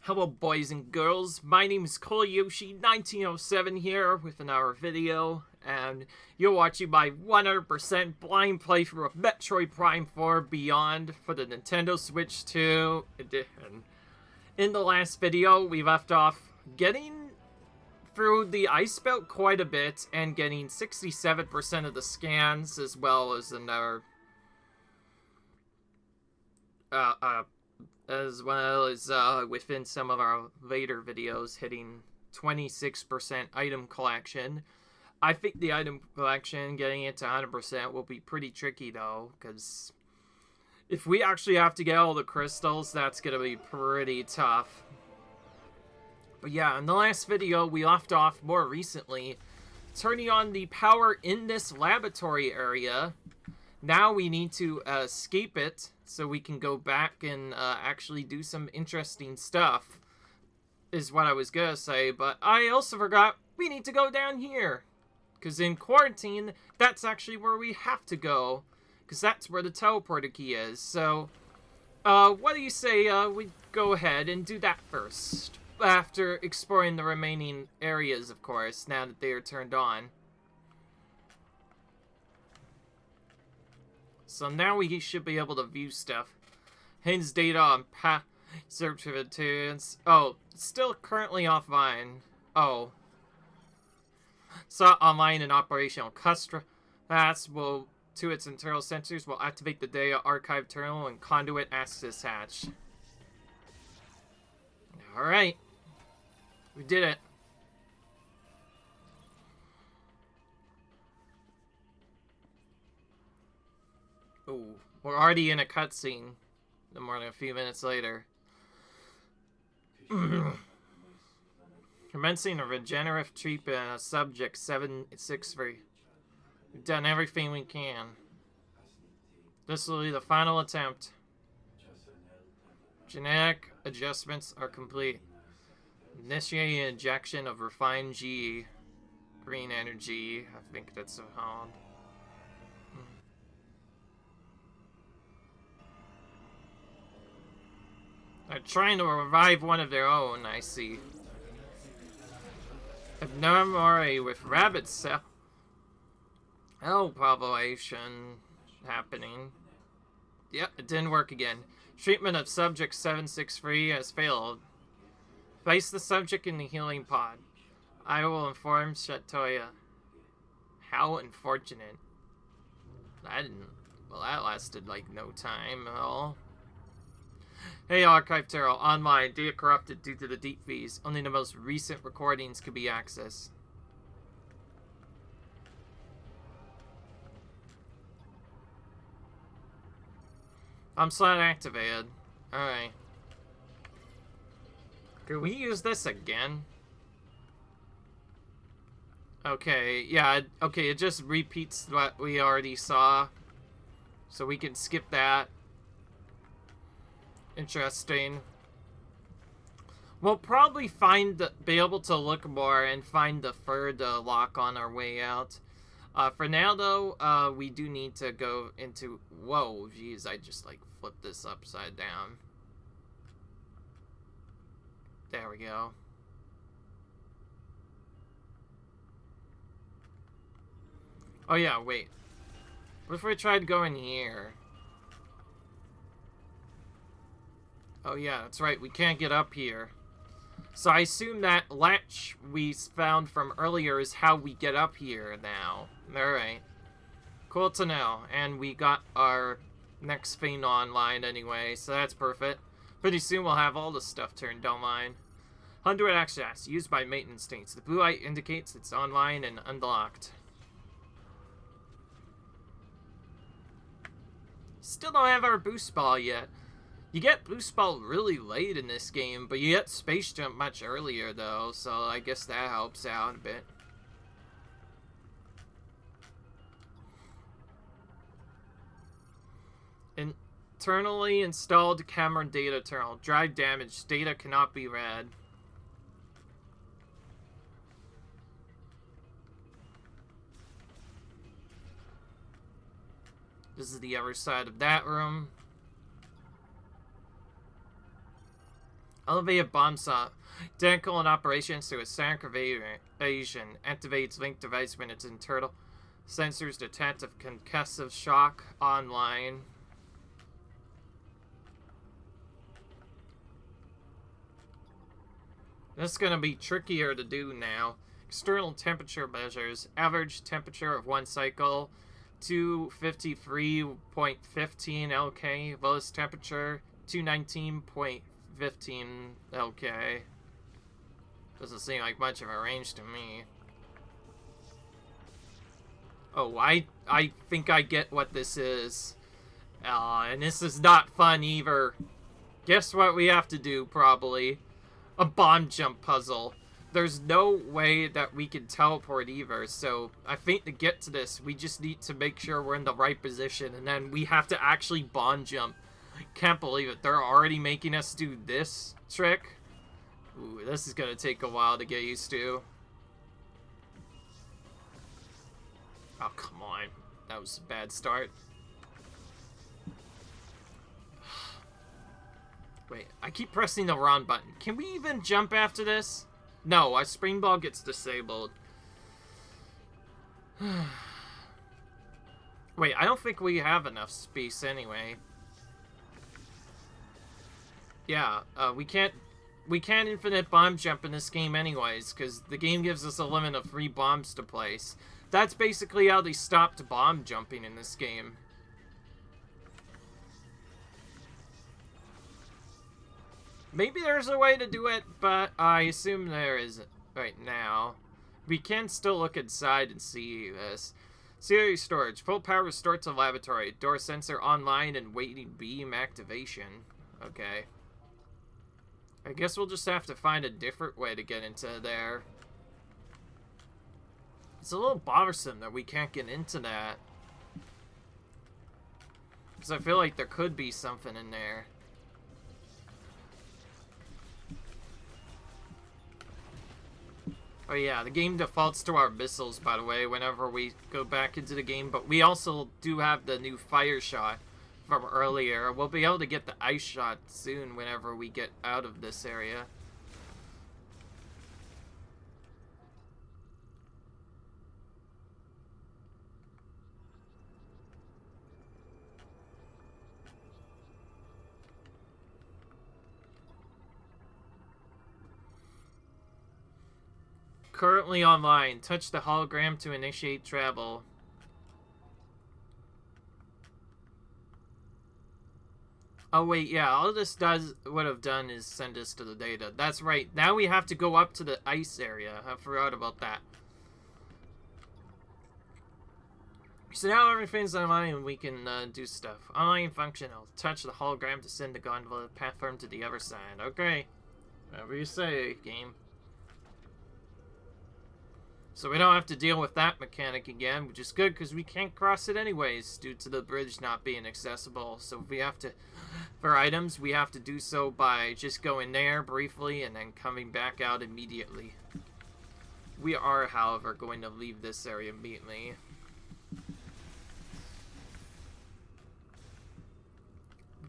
Hello boys and girls, my name is Koyoshi1907 here with another video, and you're watching my 100% blind playthrough of Metroid Prime 4 Beyond for the Nintendo Switch 2 edition. In the last video, we left off getting through the ice belt quite a bit and getting 67% of the scans, as well as another within some of our later videos, hitting 26% item collection. I think the item collection, getting it to 100% will be pretty tricky though, because if we actually have to get all the crystals, that's going to be pretty tough. But yeah, in the last video, we left off more recently, turning on the power in this laboratory area. Now we need to escape it so we can go back and actually do some interesting stuff, is what I was gonna say. But I also forgot we need to go down here, because in quarantine, that's actually where we have to go, because that's where the teleporter key is. So, what do you say we go ahead and do that first, after exploring the remaining areas, of course, now that they are turned on. So now we should be able to view stuff. Hens data on search for materials. Oh, still currently offline. Oh. So online and operational. That's will to its internal sensors will activate the data archive terminal and conduit access hatch. Alright. We did it. Ooh, we're already in a cutscene. No more than a few minutes later. Commencing a regenerative treatment on subject 763. We've done everything we can. This will be the final attempt. Genetic adjustments are complete. Initiating injection of refined green energy. I think that's a called. They're trying to revive one of their own, I see. Abnormality with rabbit cell population happening. Yep, it didn't work again. Treatment of subject 763 has failed. Place the subject in the healing pod. I will inform Shatoya. How unfortunate. Well, that lasted like no time at all. Hey, Archive Terrell, online, data corrupted due to the deep freeze. Only the most recent recordings could be accessed. Slot activated. Alright. Can we use this again? Okay, yeah, okay, it just repeats what we already saw. So we can skip that. Interesting. We'll probably be able to look more and find the third lock on our way out. For now, though, we do need to go into... Whoa, jeez, I just, like, flipped this upside down. There we go. Oh, yeah, wait. What if we tried going here? Oh yeah, that's right, we can't get up here. So I assume that latch we found from earlier is how we get up here now. Alright. Cool to know. And we got our next thing online anyway, so that's perfect. Pretty soon we'll have all the stuff turned online. 100 access, used by maintenance states. The blue light indicates it's online and unlocked. Still don't have our boost ball yet. You get boost ball really late in this game, but you get space jump much earlier though, so I guess that helps out a bit. Internally installed camera data terminal. Drive damage. Data cannot be read. This is the other side of that room. Elevated bomb saw. Identical in operations to a static evasion. Activates link device when it's in turtle. Sensors detect of concussive shock online. This is going to be trickier to do now. External temperature measures. Average temperature of one cycle. 253.15 LK. Lowest temperature. 219.15 LK. Doesn't seem like much of a range to me. Oh, I think I get what this is. And this is not fun either. Guess what we have to do, probably? A bomb jump puzzle. There's no way that we can teleport either, so I think to get to this, we just need to make sure we're in the right position, and then we have to actually bomb jump. Can't believe it. They're already making us do this trick. Ooh, this is gonna take a while to get used to. Oh, come on. That was a bad start. Wait, I keep pressing the wrong button. Can we even jump after this? No, our spring ball gets disabled. Wait, I don't think we have enough space anyway. Yeah, we can't infinite bomb jump in this game anyways, because the game gives us a limit of 3 bombs to place. That's basically how they stopped bomb jumping in this game. Maybe there's a way to do it, but I assume there isn't right now. We can still look inside and see this. Series storage. Full power restored to laboratory. Door sensor online and waiting beam activation. Okay. I guess we'll just have to find a different way to get into there. It's a little bothersome that we can't get into that. Because I feel like there could be something in there. Oh yeah, the game defaults to our missiles, by the way, whenever we go back into the game. But we also do have the new fire shot from earlier. We'll be able to get the ice shot soon whenever we get out of this area. Currently online. Touch the hologram to initiate travel. Oh wait, yeah, all this would have done is send us to the data. That's right. Now we have to go up to the ice area. I forgot about that. So now everything's online and we can do stuff. Online functional. Touch the hologram to send the gondola platform to the other side. Okay. Whatever you say, game. So we don't have to deal with that mechanic again, which is good because we can't cross it anyways due to the bridge not being accessible. So if we have to, for items, we have to do so by just going there briefly and then coming back out immediately. We are, however, going to leave this area immediately.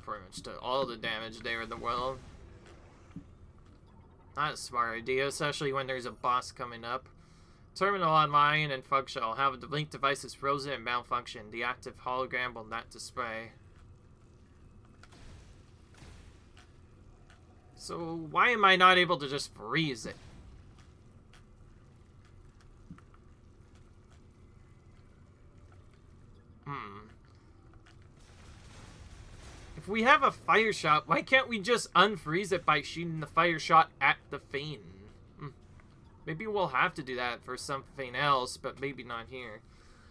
Pretty much did all the damage there in the world. Not a smart idea, especially when there's a boss coming up. Terminal online and functional. However, the link device is frozen and malfunction. The active hologram will not display. So why am I not able to just freeze it? If we have a fire shot, why can't we just unfreeze it by shooting the fire shot at the fiend? Maybe we'll have to do that for something else, but maybe not here.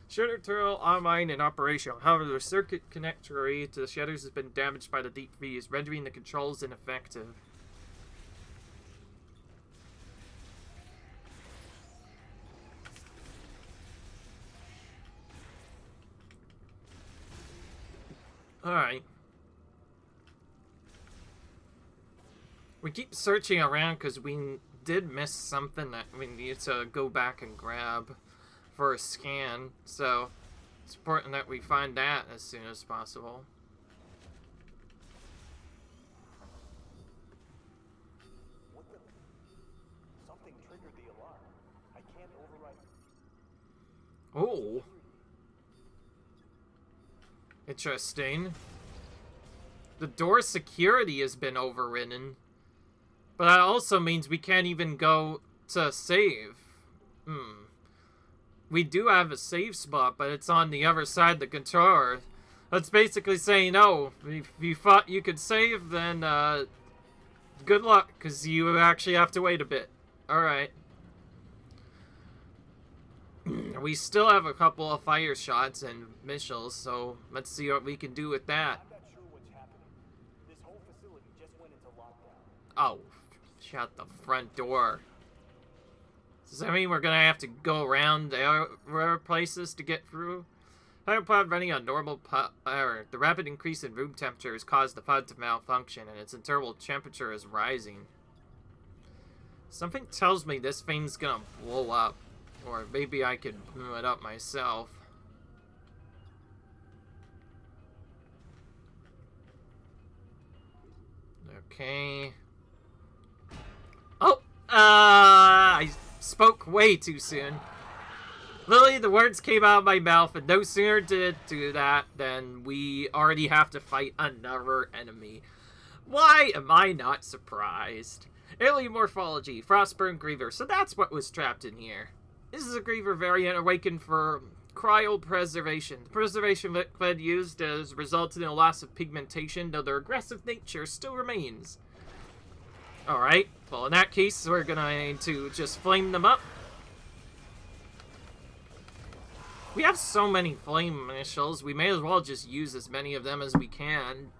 Shutter turtle online and operational. However, the circuit connector to the shutters has been damaged by the deep freeze, rendering the controls ineffective. Alright. We keep searching around because we did miss something that we need to go back and grab for a scan, so it's important that we find that as soon as possible. Oh. Interesting. The door security has been overridden. But that also means we can't even go to save. We do have a save spot, but it's on the other side of the controller. That's basically saying, no, if you thought you could save, then good luck, because you actually have to wait a bit. Alright. We still have a couple of fire shots and missiles, so let's see what we can do with that. Oh, shut the front door. Does that mean we're gonna have to go around the other places to get through? Power pod running on normal power. The rapid increase in room temperature has caused the pod to malfunction, and its internal temperature is rising. Something tells me this thing's gonna blow up. Or maybe I could blow it up myself. Okay. Oh! I spoke way too soon. Literally, the words came out of my mouth, and no sooner did it do that than we already have to fight another enemy. Why am I not surprised? Alien morphology, Frostburn Griever. So that's what was trapped in here. This is a Griever variant awakened for cryopreservation. The preservation liquid used has resulted in a loss of pigmentation, though their aggressive nature still remains. Alright, well in that case, we're gonna to just flame them up. We have so many flame missiles, we may as well just use as many of them as we can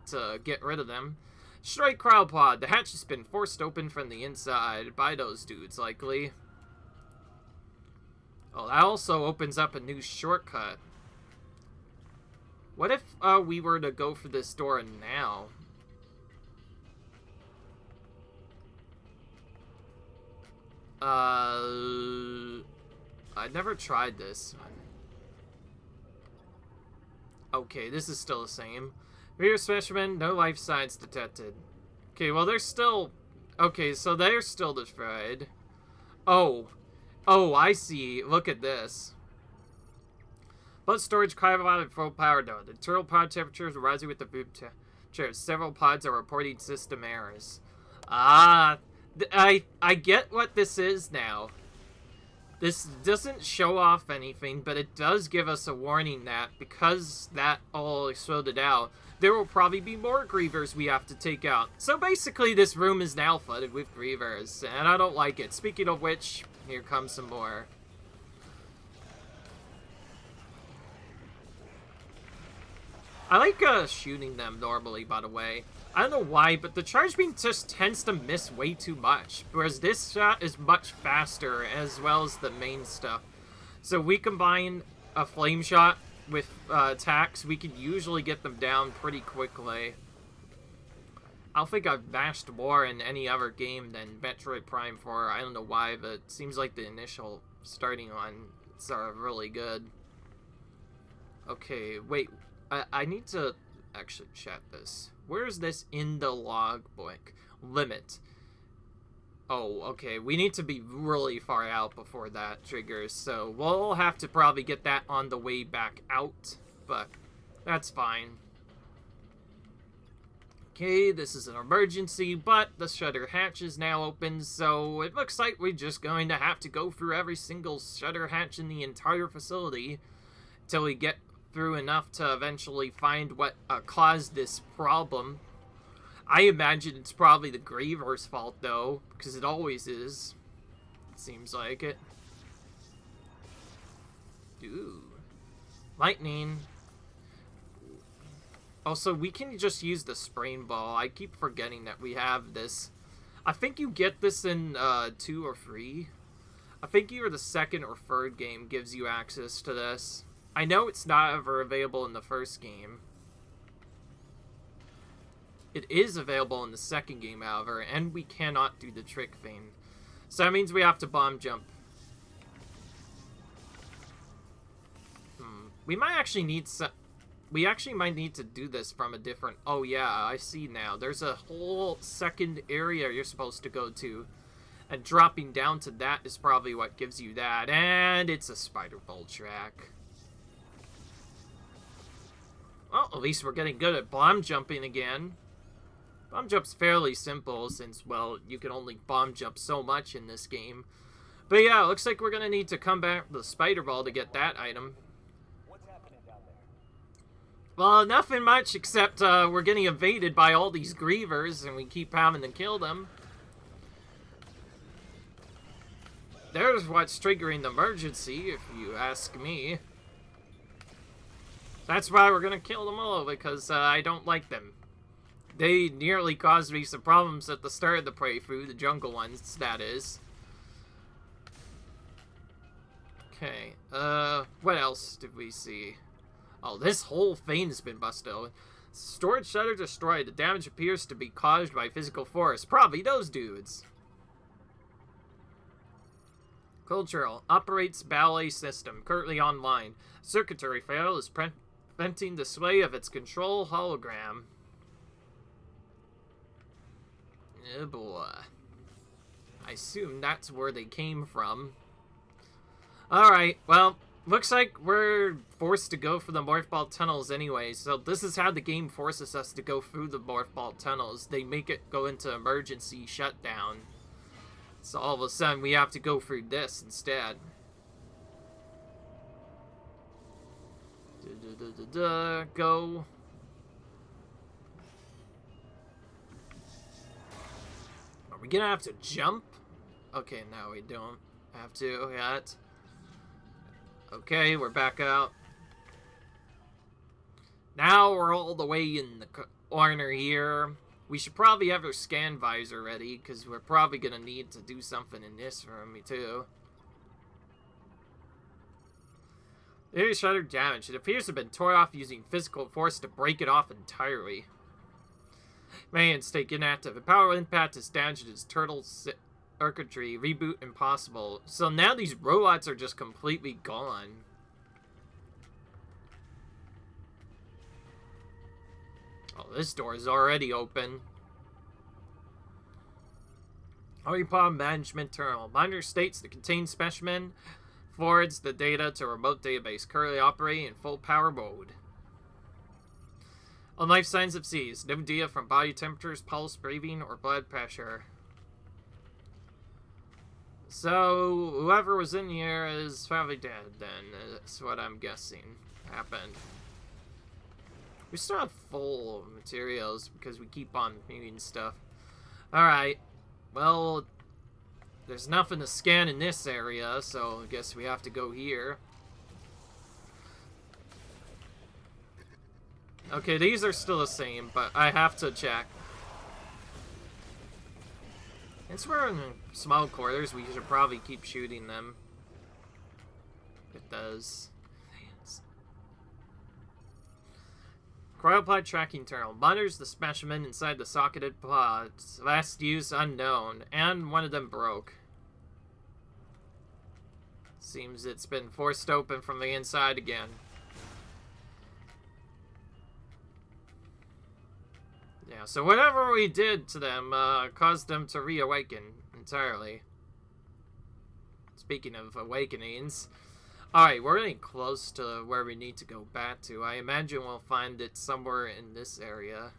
to get rid of them. Destroy cryopod. The hatch has been forced open from the inside by those dudes, likely. Oh, that also opens up a new shortcut. What if we were to go for this door now? I never tried this one. Okay, this is still the same. Reader specimen, no life signs detected. Okay, well, they're still... Okay, so they're still destroyed. Oh. Oh, I see. Look at this. Blood storage cryopod at full power though. The internal pod temperatures are rising with the room temperature. Several pods are reporting system errors. Ah, I get what this is now. This doesn't show off anything, but it does give us a warning that because that all exploded out, there will probably be more Grievers we have to take out. So basically, this room is now flooded with Grievers, and I don't like it. Speaking of which, here comes some more. I like shooting them normally, by the way. I don't know why, but the charge beam just tends to miss way too much, whereas this shot is much faster, as well as the main stuff. So we combine a flame shot with attacks, we can usually get them down pretty quickly. I don't think I've bashed more in any other game than Metroid Prime 4. I don't know why, but it seems like the initial starting ones are really good. Okay, wait. I need to actually check this. Where is this in the logbook? Limit. Oh, okay. We need to be really far out before that triggers, so we'll have to probably get that on the way back out, but that's fine. Okay, this is an emergency, but the shutter hatch is now open, so it looks like we're just going to have to go through every single shutter hatch in the entire facility until we get through enough to eventually find what caused this problem. I imagine it's probably the Griever's fault, though, because it always is. It seems like it. Ooh. Lightning. Also, we can just use the sprain ball. I keep forgetting that we have this. I think you get this in 2 or 3. I think either the second or third game gives you access to this. I know it's not ever available in the first game. It is available in the second game, however, and we cannot do the trick thing. So that means we have to bomb jump. We might actually need we actually might need to do this from a different... Oh yeah, I see now. There's a whole second area you're supposed to go to. And dropping down to that is probably what gives you that. And it's a spider bolt track. Well, at least we're getting good at bomb jumping again. Bomb jump's fairly simple since, well, you can only bomb jump so much in this game. But yeah, it looks like we're going to need to come back with the spider ball to get that item. What's happening down there? Well, nothing much except we're getting evaded by all these grievers and we keep having to kill them. There's what's triggering the emergency, if you ask me. That's why we're going to kill them all, because I don't like them. They nearly caused me some problems at the start of the playthrough, the jungle ones, that is. Okay, what else did we see? Oh, this whole thing's been busted open. Storage shutter destroyed. The damage appears to be caused by physical force. Probably those dudes. Cultural. Operates ballet system. Currently online. Circuitry fail is preventing display of its control hologram. Oh boy. I assume that's where they came from. Alright, well, looks like we're forced to go for the Morph Ball tunnels anyway, so this is how the game forces us to go through the Morph Ball tunnels. They make it go into emergency shutdown. So all of a sudden we have to go through this instead. Go. Are we gonna have to jump? Okay, no, we don't have to yet. Okay, we're back out. Now we're all the way in the corner here. We should probably have our scan visor ready, because we're probably going to need to do something in this room, too. There's shattered damage. It appears to have been torn off using physical force to break it off entirely. Man, stay inactive. A power impact is damaged as turtle circuitry. Reboot impossible. So now these robots are just completely gone. Oh, this door is already open. Honeypot Management Terminal. Monitor states the contained specimen forwards the data to a remote database currently operating in full power mode. On life signs of seized. No data from body temperatures, pulse, breathing, or blood pressure. So, whoever was in here is probably dead, then. That's what I'm guessing happened. We still have full materials because we keep on moving stuff. Alright. Well, there's nothing to scan in this area, so I guess we have to go here. Okay, these are still the same, but I have to check. Since we're in small quarters, we should probably keep shooting them. It does. Cryopod tracking terminal. Monitors the specimen inside the socketed pods. Last use unknown. And one of them broke. Seems it's been forced open from the inside again. Yeah, so whatever we did to them caused them to reawaken entirely. Speaking of awakenings. Alright, we're getting close to where we need to go back to. I imagine we'll find it somewhere in this area.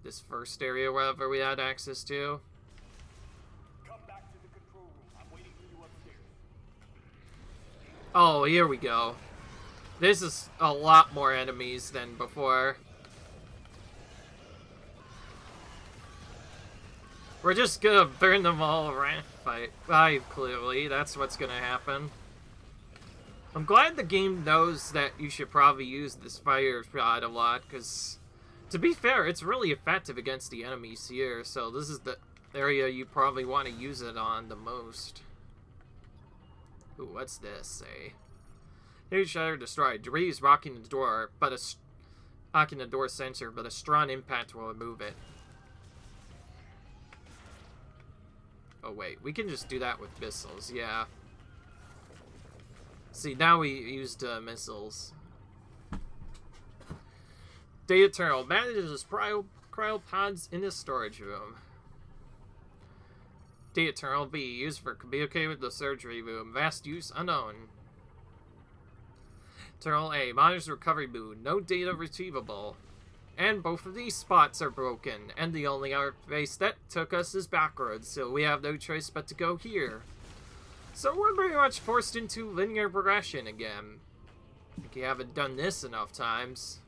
This first area, wherever we had access to. Come back to the control room. I'm waiting for you upstairs. Oh, here we go. This is a lot more enemies than before. We're just gonna burn them all around. Five, clearly. That's what's gonna happen. I'm glad the game knows that you should probably use this fire rod a lot, because, to be fair, it's really effective against the enemies here, so this is the area you probably want to use it on the most. Ooh, what's this say? Huge shatter destroyed. Debris is rocking the door, rocking the door sensor, but a strong impact will remove it. Oh wait, we can just do that with missiles, yeah. See, now we used missiles. Data terminal manages cryopods in the storage room. Data terminal be used for communicating with the surgery room. Vast use unknown. Terminal A. Monitors recovery mood. No data retrievable. And both of these spots are broken. And the only other place that took us is backwards. So we have no choice but to go here. So we're pretty much forced into linear progression again. Like you haven't done this enough times.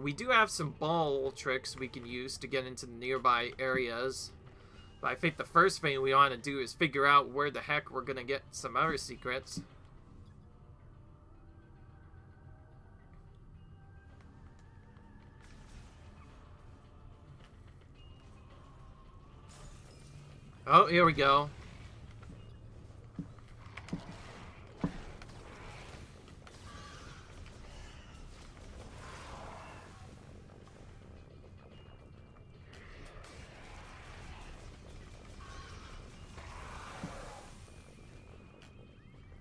We do have some ball tricks we can use to get into the nearby areas. But I think the first thing we want to do is figure out where the heck we're going to get some other secrets. Oh, here we go.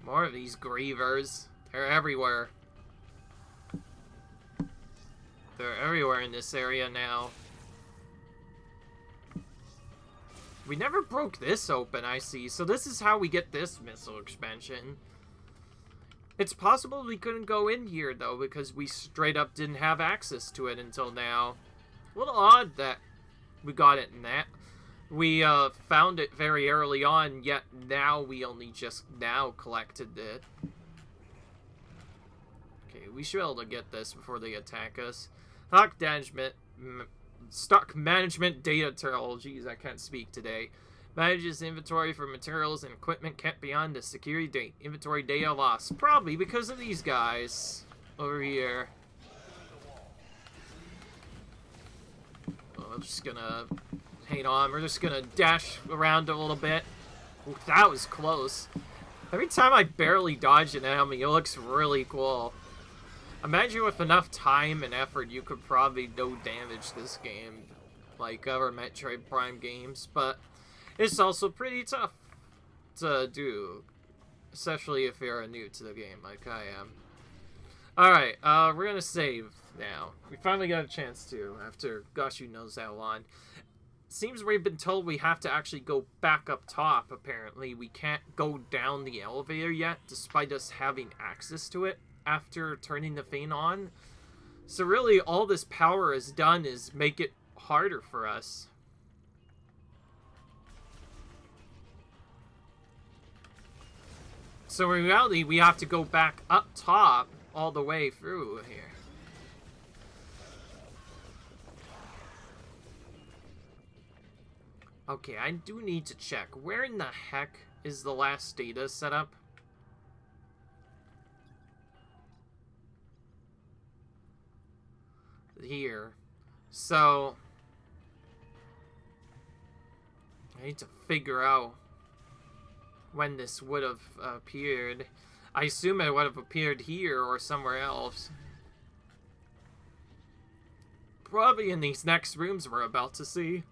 More of these grievers. They're everywhere. They're everywhere in this area now. We never broke this open, I see. So this is how we get this missile expansion. It's possible we couldn't go in here, though, because we straight up didn't have access to it until now. A little odd that we got it in that. We found it very early on, yet now we only just now collected it. Okay, we should be able to get this before they attack us. Stock management data terminal. Jeez, I can't speak today. Manages inventory for materials and equipment kept beyond the security date. Inventory data lost. Probably because of these guys over here. Well, I'm just gonna hang on. We're just gonna dash around a little bit. Ooh, that was close. Every time I barely dodge an enemy, it looks really cool. Imagine with enough time and effort, you could probably no damage this game, like other Metroid Prime games, but it's also pretty tough to do, especially if you're new to the game, like I am. Alright, we're gonna save now. We finally got a chance to, after gosh who knows how long. Seems we've been told we have to actually go back up top, apparently. We can't go down the elevator yet, despite us having access to it after turning the thing on. So really, all this power has done is make it harder for us. So in reality, we have to go back up top all the way through here. Okay, I do need to check. Where in the heck is the last data setup? Here. So I need to figure out when this would have appeared. I assume it would have appeared here or somewhere else. Probably in these next rooms we're about to see.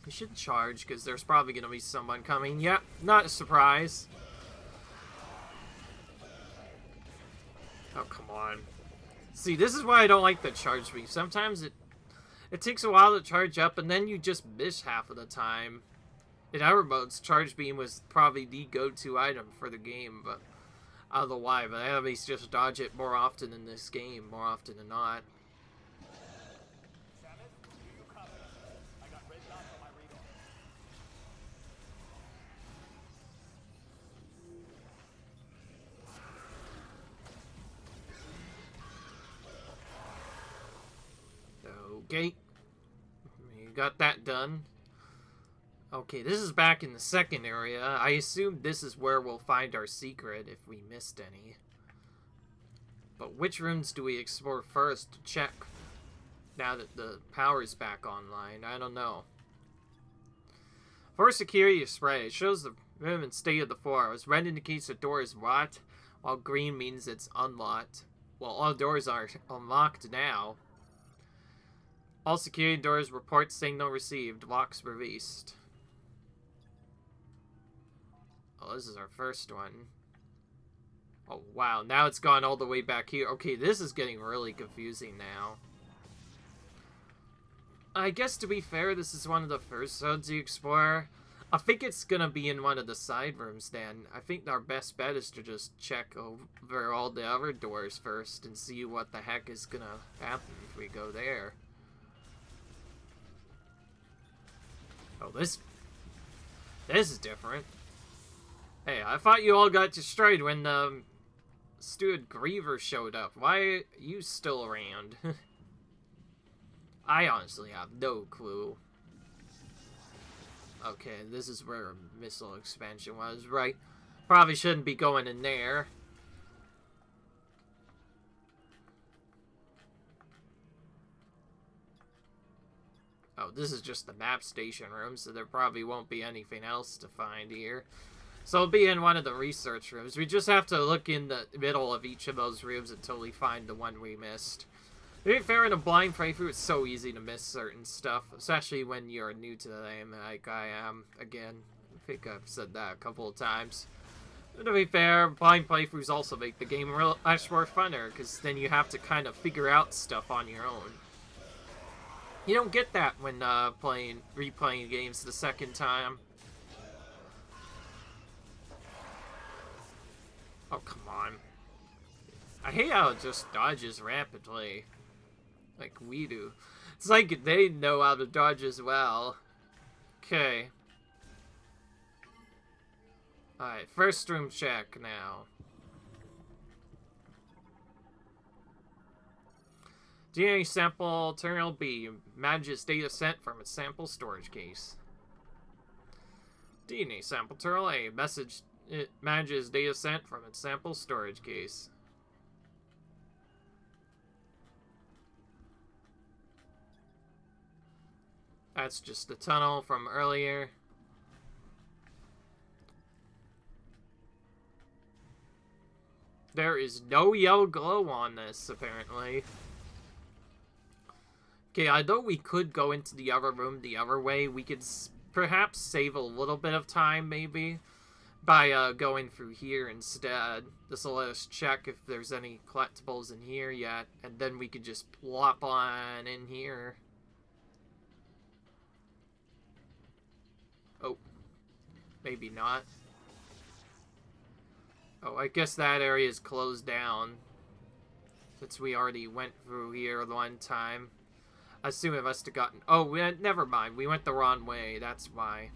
We should charge, because there's probably going to be someone coming. Yep, not a surprise. Oh, come on. See, this is why I don't like the charge beam. Sometimes it takes a while to charge up, and then you just miss half of the time. In other modes, charge beam was probably the go-to item for the game, but I don't know why, but enemies just dodge it more often in this game, more often than not. Okay, you got that done. Okay, this is back in the second area. I assume this is where we'll find our secret if we missed any. But which rooms do we explore first to check now that the power's back online? I don't know. For security spray, it shows the room and state of the floors. Red indicates the door is locked, while green means it's unlocked. Well, all doors are unlocked now. All security doors report signal received. Locks released. Oh, this is our first one. Oh, wow. Now it's gone all the way back here. Okay, this is getting really confusing now. I guess to be fair, this is one of the first zones you explore. I think it's gonna be in one of the side rooms then. I think our best bet is to just check over all the other doors first and see what the heck is gonna happen if we go there. Oh, this is different. Hey, I thought you all got destroyed when the stupid Griever showed up. Why are you still around? I honestly have no clue. Okay, this is where a missile expansion was, right? Probably shouldn't be going in there. Oh, this is just the map station room, so there probably won't be anything else to find here. So it'll be in one of the research rooms. We just have to look in the middle of each of those rooms until we find the one we missed. To be fair, in a blind playthrough, it's so easy to miss certain stuff, especially when you're new to the game, like I am. Again, I think I've said that a couple of times. But to be fair, blind playthroughs also make the game much more funner, because then you have to kind of figure out stuff on your own. You don't get that when replaying games the second time. Oh, come on. I hate how it just dodges rapidly. Like we do. It's like they know how to dodge as well. Okay. Alright, first room check now. DNA sample terminal B manages data sent from its sample storage case. DNA sample terminal A it manages data sent from its sample storage case. That's just the tunnel from earlier. There is no yellow glow on this, apparently. Okay, I know we could go into the other room the other way. We could perhaps save a little bit of time, maybe, by going through here instead. This will let us check if there's any collectibles in here yet, and then we could just plop on in here. Oh, maybe not. Oh, I guess that area is closed down, since we already went through here one time. I assume it must have gotten... Oh, never mind. We went the wrong way. That's why.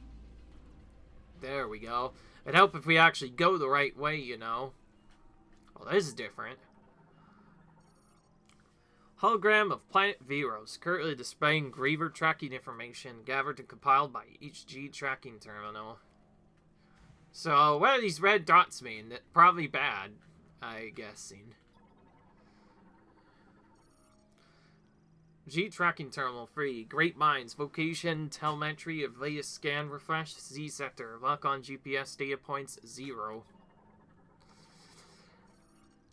There we go. It'd help if we actually go the right way, you know. Well, this is different. Hologram of Planet Veros, currently displaying Griever tracking information gathered and compiled by each G tracking terminal. So, what do these red dots mean? Probably bad, I'm guessing. G tracking terminal 3, Great Minds, location, telemetry of latest scan refresh, Z sector, lock on GPS data points 0.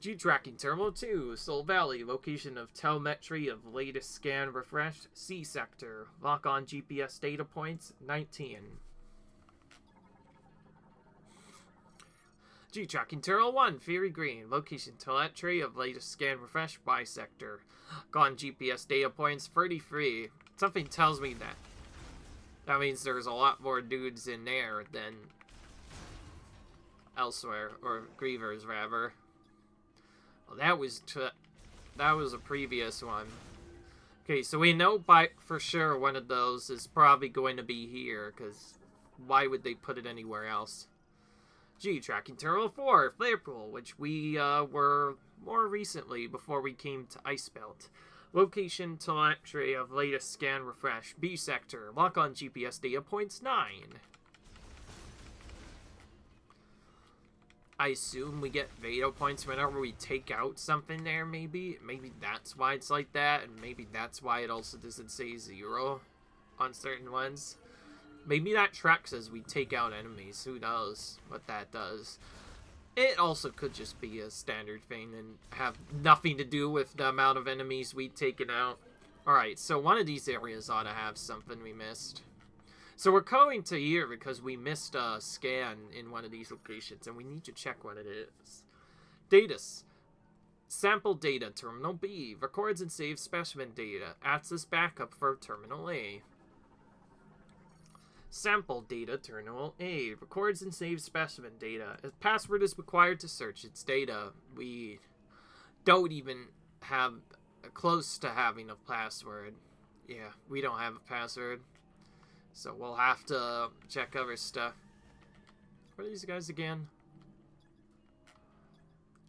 G tracking terminal 2, Soul Valley, location of telemetry of latest scan refresh, C sector, lock on GPS data points 19. G tracking terminal 1, Fury Green, location telemetry of latest scan refresh, Y sector, lock on GPS data points 33. Something tells me that means there's a lot more dudes in there than elsewhere, or Grievers rather. Well, that was a previous one. Okay, so we know for sure one of those is probably going to be here, because why would they put it anywhere else? G tracking terminal 4, Flare Pool, which we were more recently before we came to Ice Belt. Location telemetry of latest scan refresh, B sector, lock on GPS data points 9. I assume we get Vado points whenever we take out something there, maybe? Maybe that's why it's like that, and maybe that's why it also doesn't say 0 on certain ones. Maybe that tracks as we take out enemies. Who knows what that does. It also could just be a standard thing and have nothing to do with the amount of enemies we've taken out. Alright, so one of these areas ought to have something we missed. So we're going to here because we missed a scan in one of these locations, and we need to check what it is. Data. Sample data. Terminal B. Records and saves specimen data. Acts as backup for Terminal A. Sample data. Terminal A. Records and saves specimen data. A password is required to search its data. We don't even have close to having a password. Yeah, we don't have a password. So we'll have to check other stuff. What are these guys again?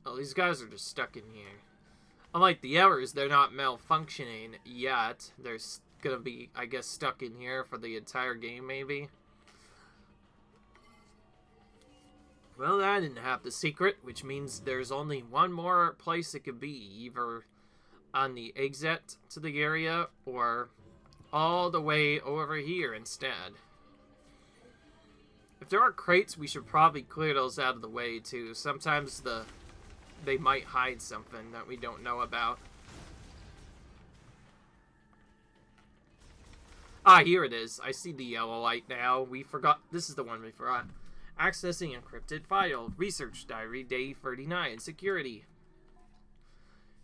Oh, these guys are just stuck in here. Unlike the others, they're not malfunctioning yet. They're gonna be, I guess, stuck in here for the entire game, maybe. Well, I didn't have the secret, which means there's only one more place it could be. Either on the exit to the area, or all the way over here instead. If there are crates, we should probably clear those out of the way, too. Sometimes they might hide something that we don't know about. Ah, here it is. I see the yellow light now. We forgot. This is the one we forgot. Accessing encrypted file. Research diary, day 39. Security.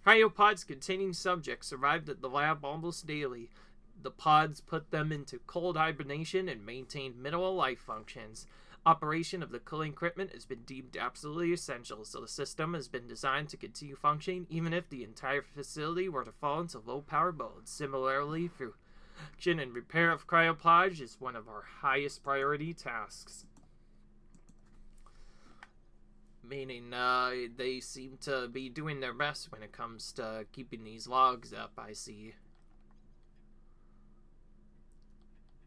Cryopods containing subjects arrived at the lab almost daily. The pods put them into cold hibernation and maintained minimal life functions. Operation of the cooling equipment has been deemed absolutely essential, so the system has been designed to continue functioning even if the entire facility were to fall into low power mode. Similarly, production and repair of cryopods is one of our highest priority tasks. Meaning, they seem to be doing their best when it comes to keeping these logs up, I see.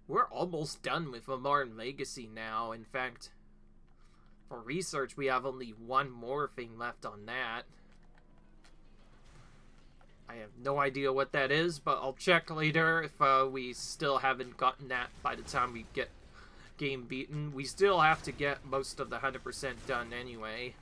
We're almost done with Modern Legacy now. In fact, for research, we have only one more thing left on that. I have no idea what that is, but I'll check later if we still haven't gotten that by the time we get game beaten. We still have to get most of the 100% done anyway.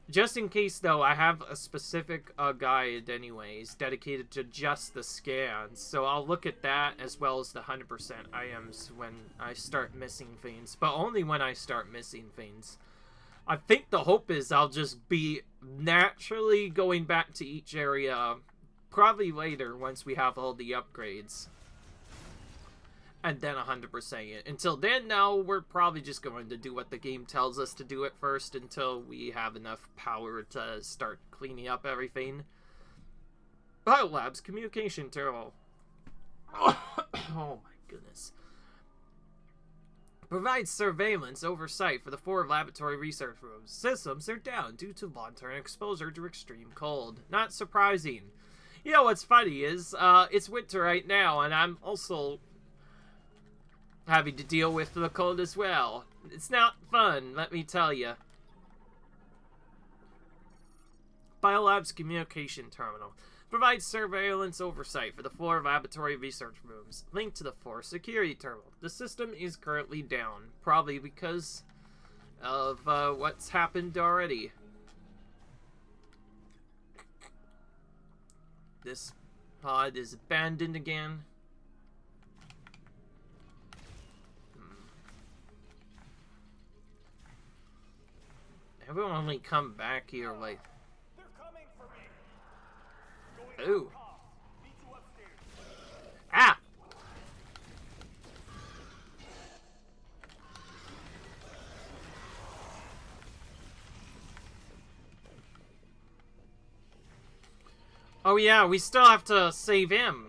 Just in case, though, I have a specific guide anyways, dedicated to just the scans. So I'll look at that as well as the 100% items when I start missing things. But only when I start missing things. I think the hope is I'll just be naturally going back to each area probably later once we have all the upgrades. And then 100% it. Until then, now, we're probably just going to do what the game tells us to do at first until we have enough power to start cleaning up everything. Biolab's communication terminal. Oh my goodness. Provides surveillance oversight for the 4 laboratory research rooms. Systems are down due to long-term exposure to extreme cold. Not surprising. You know what's funny is, it's winter right now, and I'm also having to deal with the cold as well. It's not fun, let me tell you. Biolab's communication terminal provides surveillance oversight for the 4 laboratory research rooms, linked to the 4 security terminal. The system is currently down, probably because of what's happened already. This pod is abandoned again. Everyone only come back here like... They're coming for me. Ooh. Meet you upstairs. Ah! Oh yeah, we still have to save him.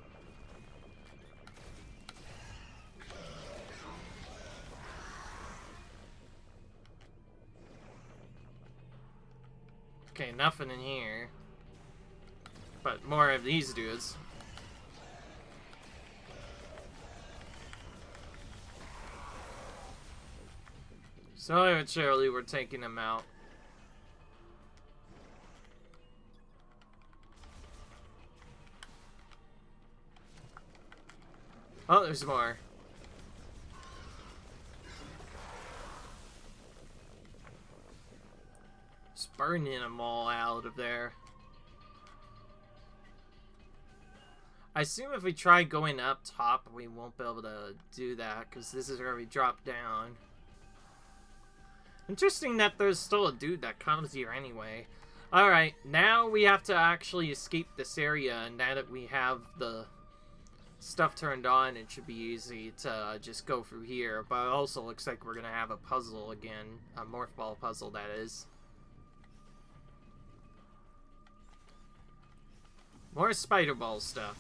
Okay, nothing in here. But more of these dudes. Slowly but surely, we're taking them out. Oh, there's more. Just burning them all out of there. I assume if we try going up top, we won't be able to do that, because this is where we drop down. Interesting that there's still a dude that comes here anyway. Alright, now we have to actually escape this area, and now that we have the stuff turned on, it should be easy to just go through here. But it also looks like we're gonna have a puzzle again. A morph ball puzzle, that is. More spider ball stuff.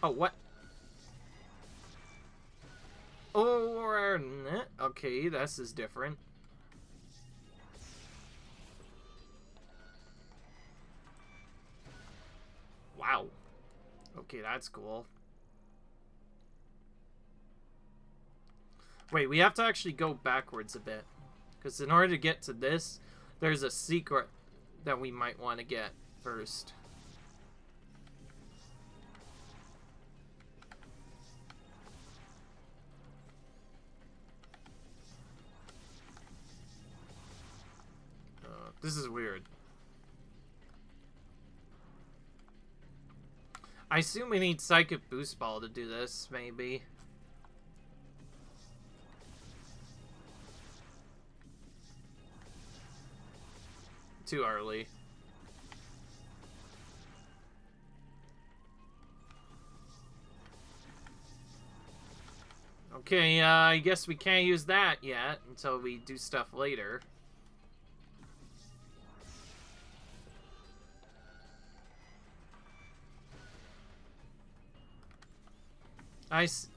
Oh, what? Oh, okay, this is different. Wow. Okay, that's cool. Wait, we have to actually go backwards a bit. Because in order to get to this, there's a secret that we might want to get first. This is weird. I assume we need Psychic Boost Ball to do this, maybe. Too early. Okay, I guess we can't use that yet until we do stuff later.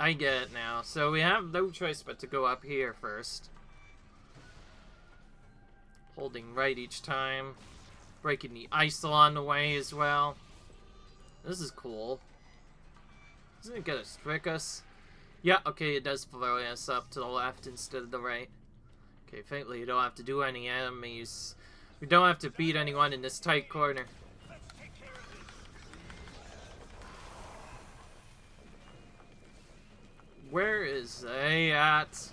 I get it now. So we have no choice but to go up here first. Holding right each time. Breaking the ice along the way as well. This is cool. Isn't it gonna trick us? Yeah, okay, it does throw us up to the left instead of the right. Okay, thankfully you don't have to do any enemies. We don't have to beat anyone in this tight corner. Where is they at?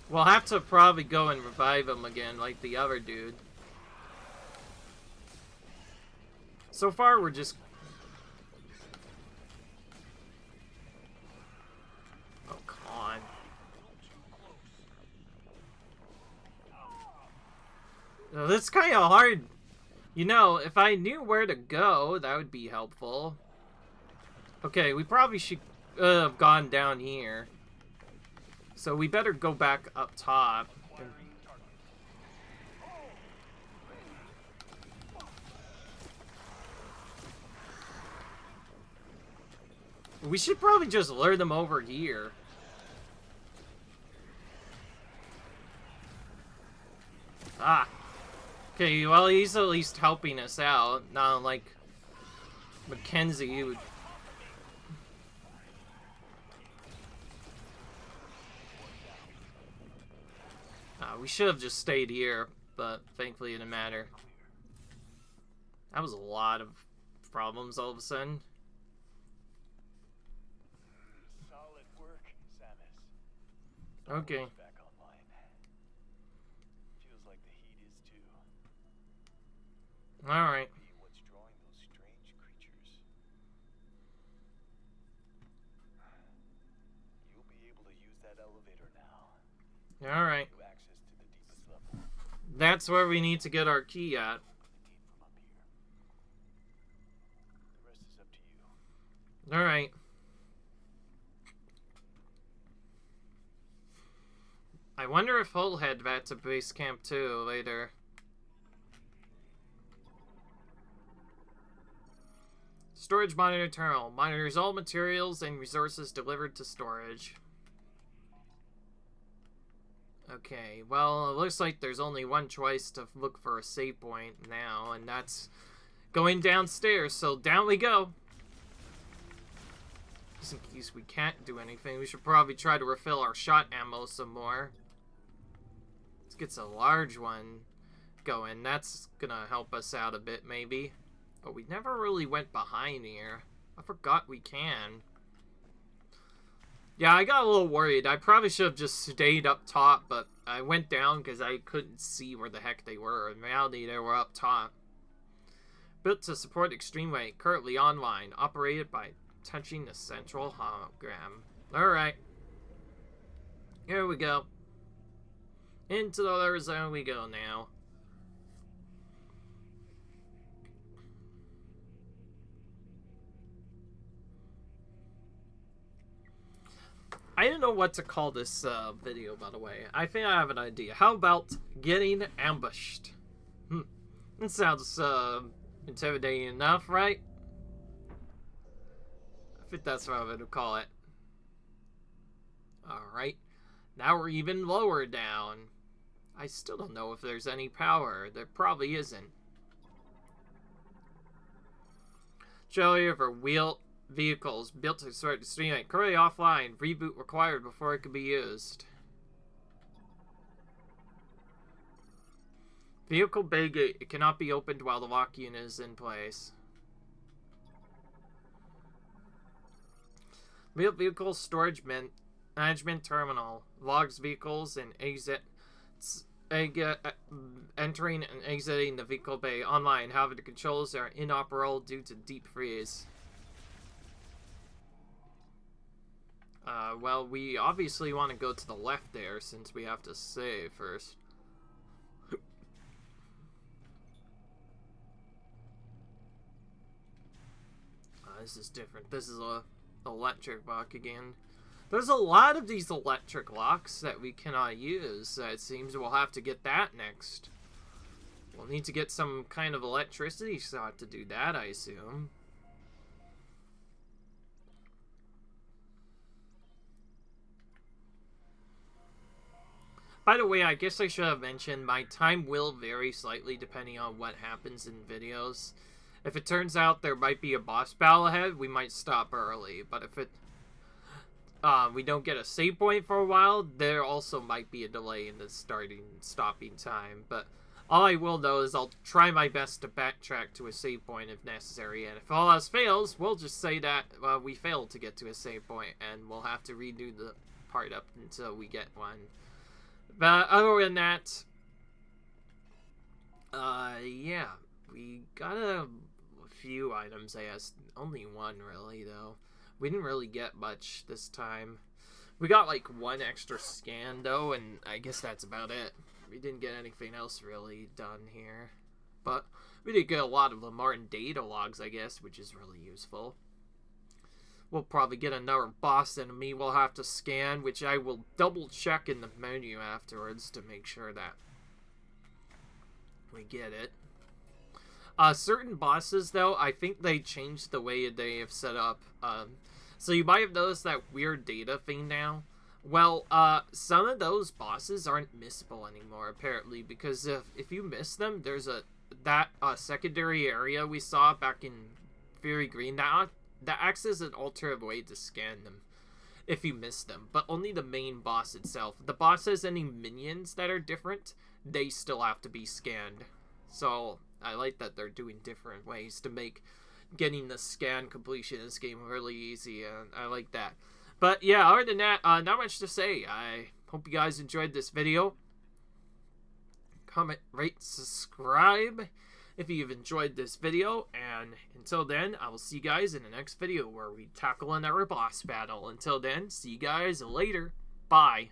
We'll have to probably go and revive him again like the other dude. So far we're just... Oh, come on. Oh, that's kind of hard. You know, if I knew where to go, that would be helpful. Okay, we probably should have gone down here. So we better go back up top. We should probably just lure them over here. Ah. Okay, well, he's at least helping us out. Not like Mackenzie would... we should have just stayed here, but thankfully it didn't matter. That was a lot of problems all of a sudden. Solid work, Samus. Okay. Back online. Feels like the heat is too. Alright. What's drawing those strange creatures? You'll be able to use that elevator now. Alright. Access to the deepest level. That's where we need to get our key at. From up here. The rest is up to you. Alright. I wonder if he'll head back to base camp too later. Storage monitor terminal. Monitors all materials and resources delivered to storage. Okay, well, it looks like there's only one choice to look for a save point now, and that's going downstairs, so down we go. Just in case we can't do anything, we should probably try to refill our shot ammo some more. Let's get a large one going. That's gonna help us out a bit, maybe. Oh, we never really went behind here. I forgot we can. Yeah, I got a little worried. I probably should have just stayed up top, but I went down because I couldn't see where the heck they were. In reality, they were up top. Built to support extreme weight, currently online, operated by touching the central hologram. Alright. Here we go. Into the other zone we go now. I don't know what to call this video, by the way. I think I have an idea. How about getting ambushed? It sounds intimidating enough, right? I think that's what I'm going to call it. Alright. Now we're even lower down. I still don't know if there's any power. There probably isn't. Failure for wheel vehicles built to sort of streamline. Currently offline. Reboot required before it can be used. Vehicle bay gate. It cannot be opened while the lock unit is in place. Vehicle storage management terminal. Logs vehicles and exit. Entering and exiting the vehicle bay online. However, the controls are inoperable due to deep freeze. Well, we obviously want to go to the left there since we have to save first. This is different. This is a electric lock again. There's a lot of these electric locks that we cannot use. It seems we'll have to get that next. We'll need to get some kind of electricity shot to do that, I assume. By the way, I guess I should have mentioned my time will vary slightly depending on what happens in videos. If it turns out there might be a boss battle ahead, we might stop early. But if it we don't get a save point for a while, there also might be a delay in the stopping time. But all I will know is I'll try my best to backtrack to a save point if necessary. And if all else fails, we'll just say that we failed to get to a save point, and we'll have to redo the part up until we get one. But other than that, yeah, we got a few items, I guess. Only one, really, though. We didn't really get much this time. We got, like, one extra scan, though, and I guess that's about it. We didn't get anything else really done here. But we did get a lot of the Martin data logs, I guess, which is really useful. We'll probably get another boss enemy we'll have to scan, which I will double check in the menu afterwards to make sure that we get it. Certain bosses, though, I think they changed the way they have set up. So you might have noticed that weird data thing now. Well, some of those bosses aren't missable anymore, apparently, because if you miss them, there's that secondary area we saw back in Fury Green that acts as an alternate way to scan them if you miss them, but only the main boss itself. If the boss has any minions that are different, they still have to be scanned. So I like that they're doing different ways to make getting the scan completion in this game really easy, and I like that. But yeah, other than that, not much to say. I hope you guys enjoyed this video. Comment, rate, subscribe if you've enjoyed this video, and until then, I will see you guys in the next video where we tackle another boss battle. Until then, see you guys later. Bye.